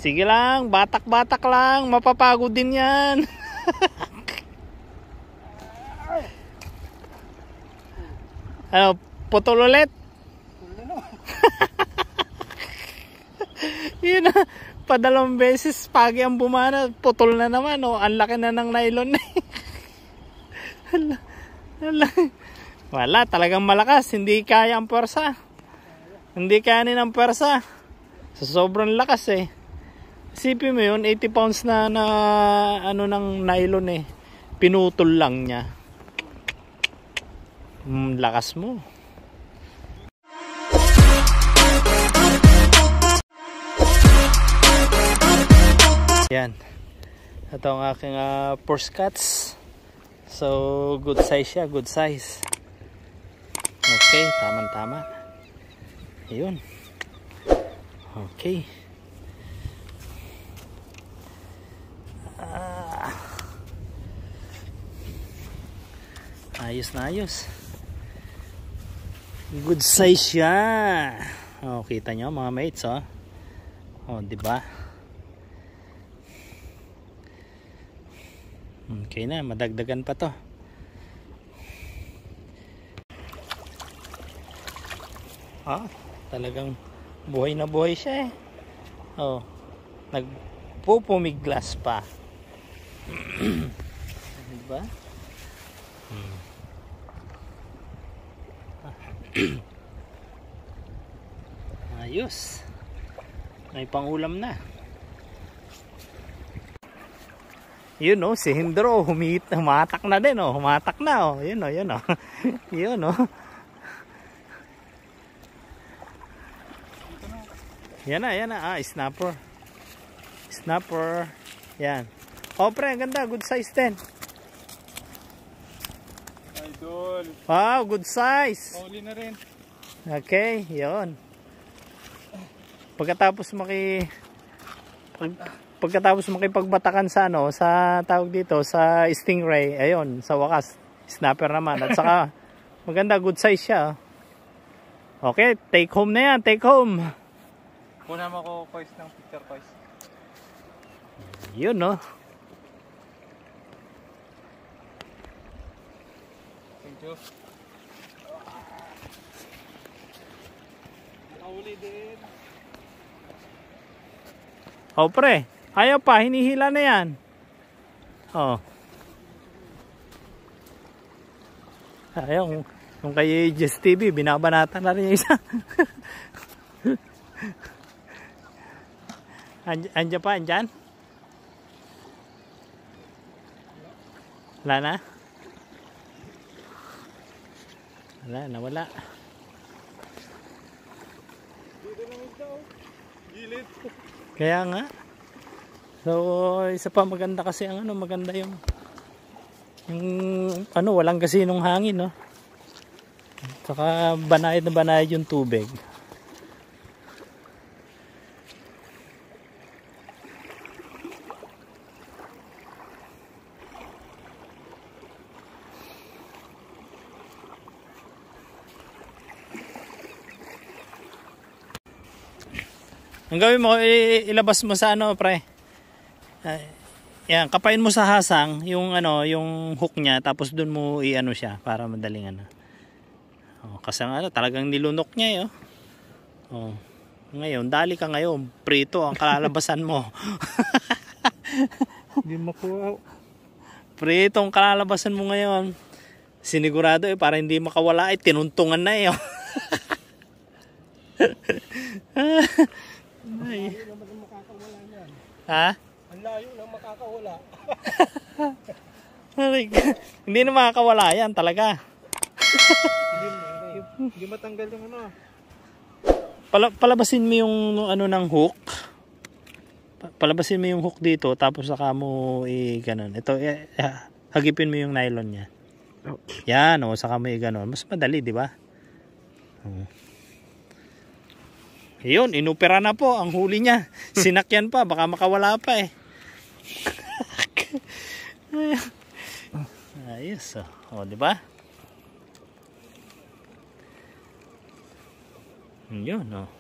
Sige lang, batak-batak lang, mapapagod din yan. Ano, putol ulit? Yun na, padalawang beses pagi ang bumana, putol na naman, oh. Ang laki na ng nylon na. Wala, talagang malakas, hindi kaya ang pwersa. Hindi kayanin ang pwersa. So, sobrang lakas eh. Isipin mo yun, 80 pounds na ano ng nylon eh. Pinutol lang niya. Lakas mo. Yan. Ito ang aking purse cuts. So, good size siya, good size. Okay, tama-tama. Ayun. Okay. Ayos na ayos. Good size siya. Oh, kita nyo mga mates, oh. Oh, di ba? Okay na, madagdagan pa to. Ah, talagang buhay na buhay siya eh. Oh, nagpupumiglas pa. Diba? Ayos. May pangulam na. Yun oh, si Hindro humatak na din oh, humatak na oh. Yun oh, yun oh. Yun oh. Yan na, ah, snapper. Snapper. Yan. Oh pre, ganda, good size din. Idol. Wow, good size. Huli na rin. Okay, yun. Pagkatapos makipagbatakan sa ano, sa tawag dito, sa stingray, ayun, sa wakas, snapper naman. At saka, maganda, good size siya. Okay, take home na yan, take home. Kuna mo ko kois ng picture kois. Yun, no? Thank you. Nakahuli din. Oh, pre. Ayaw pa, hinihila na yan. Oh. Ayaw, yung kay Just TV, binabanatan na rin yung isa. Andiyan pa, andyan? Wala na? Wala, nawala. Dito lang ito. Gilid. Kaya nga. So, isa pa maganda kasi ang ano, maganda yung ano, walang gasinong hangin, no? Saka banayad na banayad yung tubig. Ang gawin mo, ilabas mo sa ano, pre. Yan, kapain mo sa hasang yung ano, yung hook niya, tapos doon mo i-ano siya para madaling ano. Oh, kasi ano, talagang nilunok niya 'yo. Oh. Ngayon, dali ka ngayon, prito ang kalalabasan mo. Hindi makuha. Prito ang kalalabasan mo ngayon. Sinigurado para hindi makawala tinuntungan na 'yo. Ay. Naman ang makakawala yan. Ha? Ang layo lang makakawala. Hindi na makakawala yan talaga. Hindi matanggal yung ano. Palabasin mo yung ano ng hook. Palabasin mo yung hook dito tapos saka mo i-ganon. Ito, hagipin mo yung nylon niya. Yan, o, saka mo i-ganon. Mas madali, di ba? Ayun, inopera na po ang huli niya. Sinakyan pa, baka makawala pa eh. Ayos, oh, di ba? Yun, oh.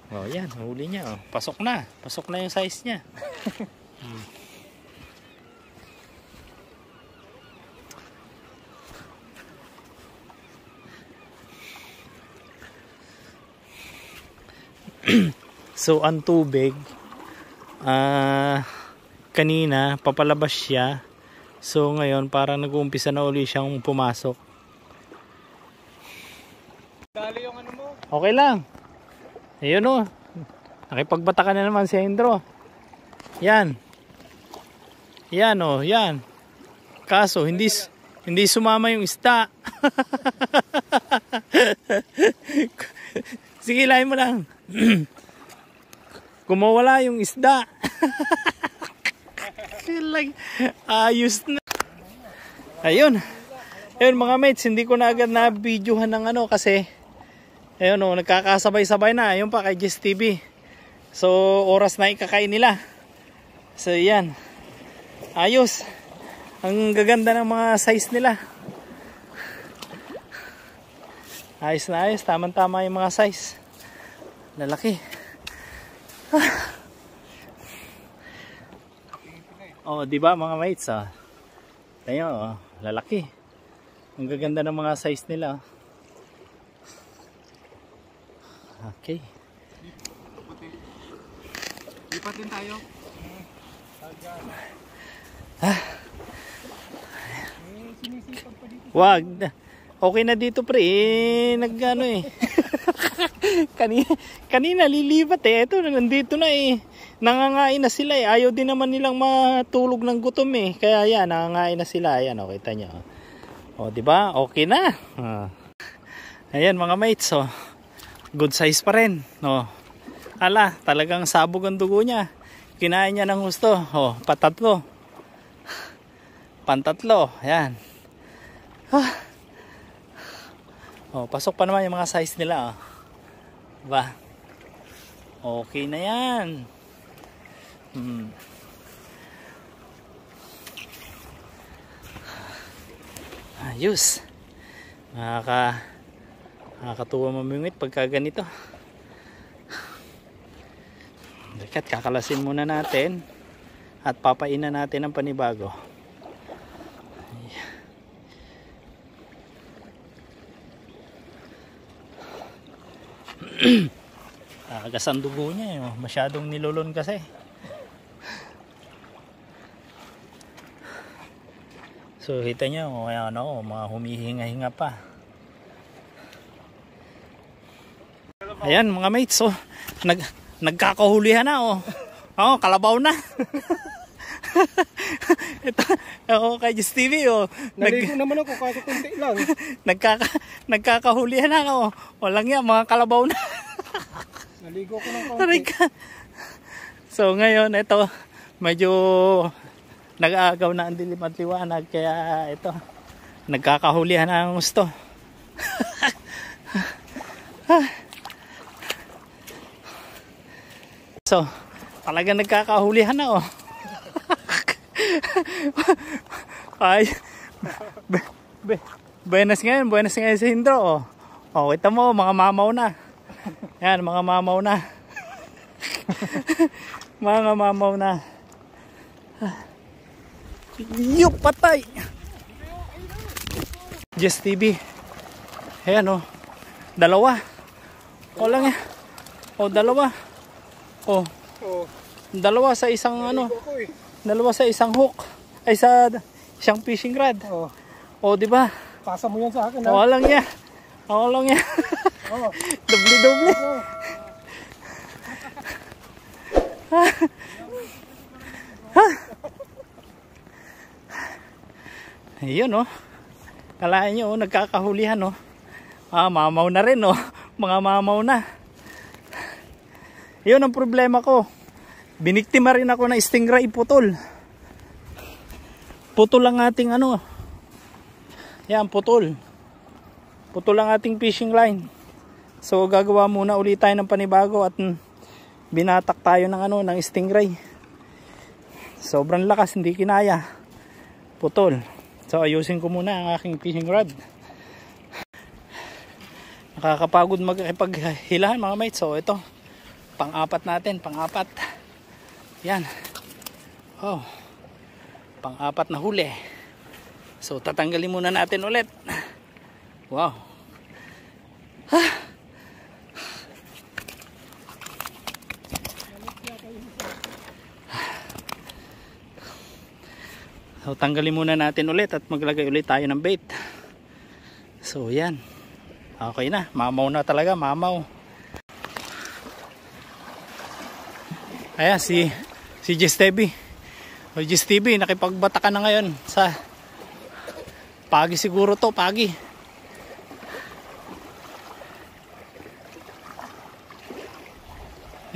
Oh, yan, huli niya. Oh. Pasok na yung size niya. So ang tubig kanina papalabas siya, so ngayon parang nag-uumpisa na uli siyang pumasok. Dali yung ano mo. Okay lang, ayun o, nakipagbata ka na naman si Hendro. Yan o, yan, kaso hindi sumama yung isda. Sige, lahin mo lang. Kumawala yung isda. Ayos na. Ayun mga mates, hindi ko na agad na videohan ng ano kasi ayun o, nagkakasabay-sabay na. Ayun pa kay Jess TV. So oras na ikakain nila. So yan, ayos. Ang gaganda ng mga size nila. Ayos na ayos, tamang-tama yung mga size. Lalaki. Oh, di ba mga mates, ah. Tayo, oh, lalaki. Ang gaganda ng mga size nila. Okay. Lipat din tayo. Wag. Okay na dito pre, nagano eh. kanina lilipat eh. Ito nandito na eh. Nangangain na sila eh. Ayaw din naman nilang matulog ng gutom eh. Kaya yan, nangangain na sila. Ayan, oh, kita nyo. O, di ba? Okay na. Ayan mga mates, oh. Good size pa rin. Oh. Ala, talagang sabog ang dugo niya. Kinain niya ng gusto. Oh, patatlo. Pantatlo. Ayan. Oh, pasok pa naman yung mga size nila, oh. Diba? Okay na yan. Ayos. Nakakatuwa mamingwit pagka ganito. Dekat, kakalasin muna natin at papainan natin ang panibago. Kagas ang dugo niya, eh. Masyadong nilulon kasi. So kita niyo, ano, mga humihinga-hinga pa. Ayan mga mates, oh, nagkakahulihan na, oh. Oh, kalabaw na. Ito, ako kay Jess TV, oh. Naligo naman ako, kaso kunti lang. Nagkakahulihan na, oh. Walang yan, mga kalabaw na. Naligo ko ng konti. So ngayon, ito, medyo nag-aagaw na ang dilim at liwanag, kaya ito, nagkakahulihan na ang gusto. So, talagang nagkakahulihan na, oh. Ay, buenas ngayon sa Hendro, oh. Oh, kita mo, mga mamaw na. Yan, mga mamaw na. Mga mamaw na. Yup, patay. Jess TV. Ayan, oh. Dalawa. O lang yan. O, dalawa. O. Dalawa sa isang ano. Dalawa sa isang hook. Ay, sa isang fishing rod. O, di ba? Pasa mo yan sa akin, ha? O, lang yan. O, lang yan. Doble-doble. Ayun, oh. Kalahin nyo, oh, nagkakahulihan, oh. Mamaw na rin, oh. Mga mamaw na. Yun ang problema ko. Biniktima rin ako ng stingray, putol. Putol ang ating ano. Yan, putol. Putol ang ating fishing line. So gagawa muna ulit tayo ng panibago at binatak tayo ng ano, ng stingray. Sobrang lakas, hindi kinaya. Putol. So ayusin ko muna ang aking fishing rod. Nakakapagod magpaghilahan mga mates. So ito, pang-apat natin, pang-apat. Yan. Oh. Pang-apat na huli. So tatanggalin muna natin ulit. Wow. So tanggalin muna natin ulit at maglagay ulit tayo ng bait. So yan. Okay na, mamaw na talaga, mamaw. Ayan si Jess TV. O Jess TV, nakipagbata ka na ngayon sa pagi siguro to, pagi.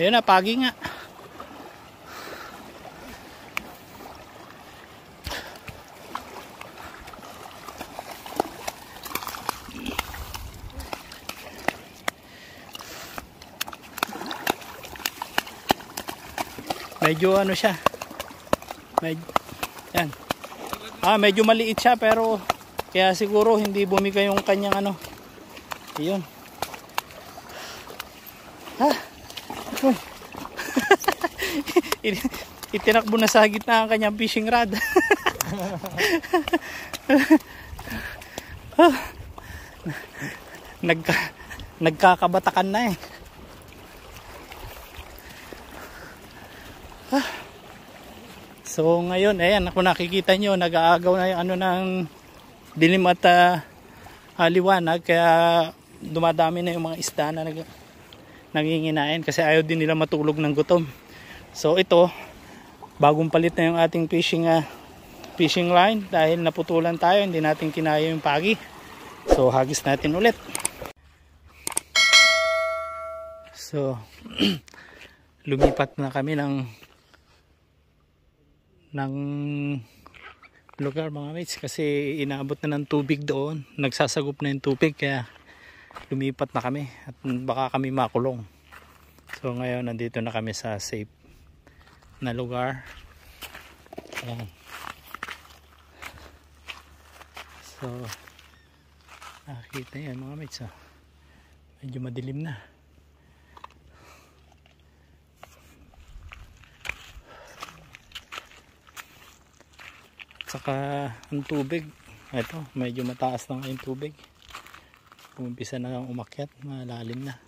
Ayun na, pagi nga. Medyo ano siya. Yan. Medyo maliit siya pero kaya siguro hindi bumigay yung kanyang ano. Ayun. Itinakbo na sa gitna ang kanyang fishing rod. Nagkakabatakan na eh. So ngayon, ayan, kung nakikita nyo, nag-aagaw na yung ano ng dilim at liwanag, kaya dumadami na yung mga isda na nanginginain kasi ayaw din nila matulog ng gutom. So ito, bagong palit na yung ating fishing line dahil naputulan tayo, hindi natin kinaya yung pagi. So hagis natin ulit. So lumipat na kami ng lugar mga mates kasi inaabot na ng tubig doon, nagsasagop na yung tubig kaya lumipat na kami at baka kami makulong. So ngayon nandito na kami sa safe na lugar. Ayan. So nakikita yan mga mates, medyo madilim na. Saka ang tubig, ito medyo mataas na yung tubig, umpisa na lang umakyat, malalim na.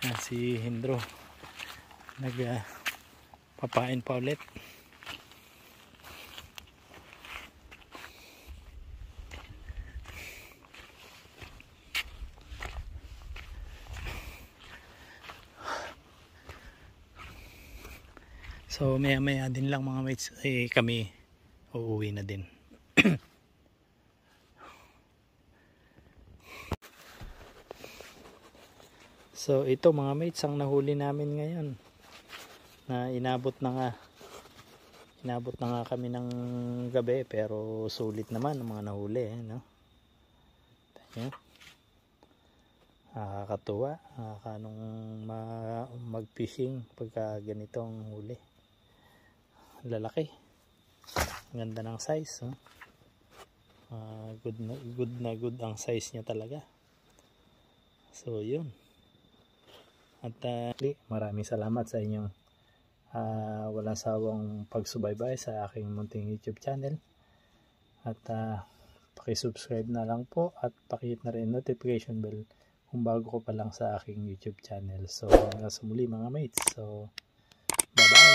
Yan, si Hindro nagpapain pa ulit. So maya maya din lang mga mates, kami uuwi na din. So ito mga mates ang nahuli namin ngayon, na inabot na nga kami ng gabi pero sulit naman ang mga nahuli no? Ayan. Nakakatuwa, nakakanong mag-fishing pagka ganitong huli. Lalaki, ganda ng size, good ang size niya talaga. So yun, at maraming salamat sa inyong walang sawang pagsubaybay sa aking munting YouTube channel, at paki-subscribe na lang po at pakihit na rin notification bell kung bago ko pa lang sa aking YouTube channel. So hanggang sa muli mga mates, so bye bye.